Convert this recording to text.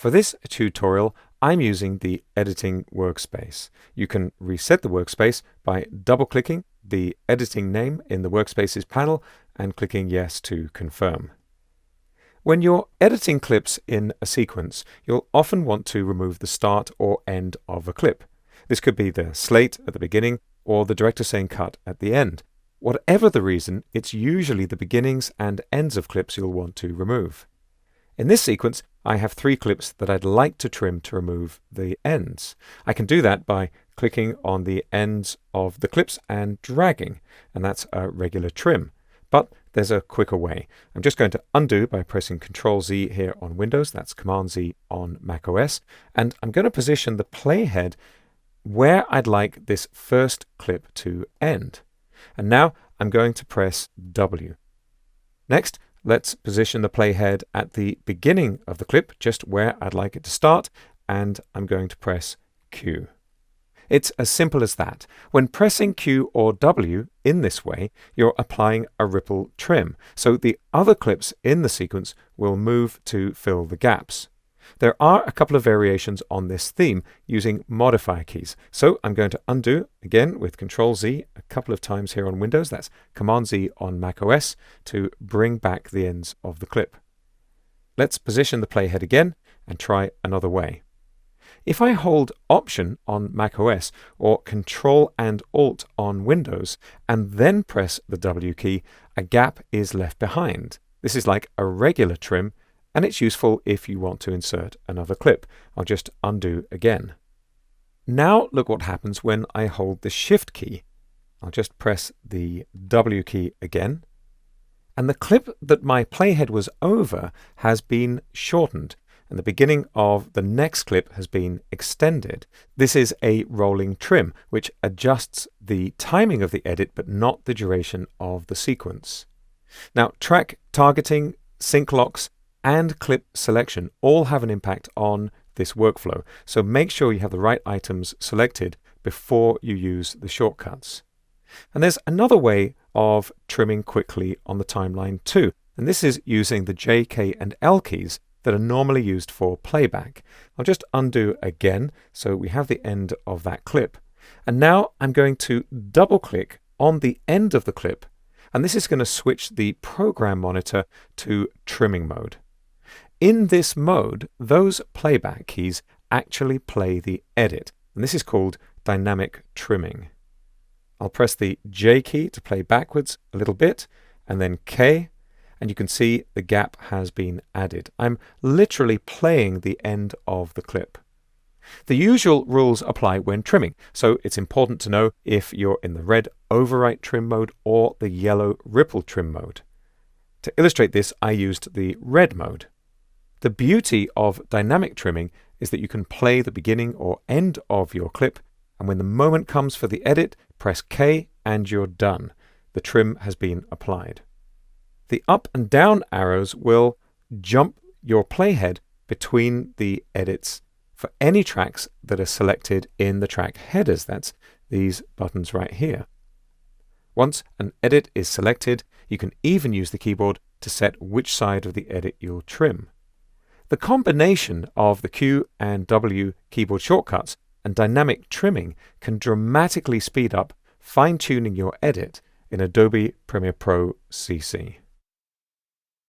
For this tutorial, I'm using the editing workspace. You can reset the workspace by double-clicking the editing name in the Workspaces panel and clicking Yes to confirm. When you're editing clips in a sequence, you'll often want to remove the start or end of a clip. This could be the slate at the beginning or the director saying cut at the end. Whatever the reason, it's usually the beginnings and ends of clips you'll want to remove. In this sequence, I have 3 clips that I'd like to trim to remove the ends. I can do that by clicking on the ends of the clips and dragging, and that's a regular trim. But there's a quicker way. I'm just going to undo by pressing Ctrl+Z here on Windows, that's Command+Z on macOS, and I'm going to position the playhead where I'd like this first clip to end. And now I'm going to press W. Next, let's position the playhead at the beginning of the clip, just where I'd like it to start, and I'm going to press Q. It's as simple as that. When pressing Q or W in this way, you're applying a ripple trim, so the other clips in the sequence will move to fill the gaps. There are a couple of variations on this theme using modifier keys, so I'm going to undo again with Ctrl+Z a couple of times here on Windows, that's Command+Z on macOS, to bring back the ends of the clip. Let's position the playhead again and try another way. If I hold Option on macOS or Ctrl and Alt on Windows and then press the W key, a gap is left behind. This is like a regular trim, and it's useful if you want to insert another clip. I'll just undo again. Now look what happens when I hold the Shift key. I'll just press the W key again, and the clip that my playhead was over has been shortened, and the beginning of the next clip has been extended. This is a rolling trim, which adjusts the timing of the edit but not the duration of the sequence. Now, track targeting, sync locks, and clip selection all have an impact on this workflow, so make sure you have the right items selected before you use the shortcuts. And there's another way of trimming quickly on the timeline too, and this is using the J, K, and L keys that are normally used for playback. I'll just undo again, so we have the end of that clip. And now I'm going to double-click on the end of the clip, and this is going to switch the program monitor to trimming mode. In this mode, those playback keys actually play the edit, and this is called dynamic trimming. I'll press the J key to play backwards a little bit, and then K, and you can see the gap has been added. I'm literally playing the end of the clip. The usual rules apply when trimming, so it's important to know if you're in the red overwrite trim mode or the yellow ripple trim mode. To illustrate this, I used the red mode. The beauty of dynamic trimming is that you can play the beginning or end of your clip, and when the moment comes for the edit, press K and you're done. The trim has been applied. The up and down arrows will jump your playhead between the edits for any tracks that are selected in the track headers. That's these buttons right here. Once an edit is selected, you can even use the keyboard to set which side of the edit you'll trim. The combination of the Q and W keyboard shortcuts and dynamic trimming can dramatically speed up fine-tuning your edit in Adobe Premiere Pro CC.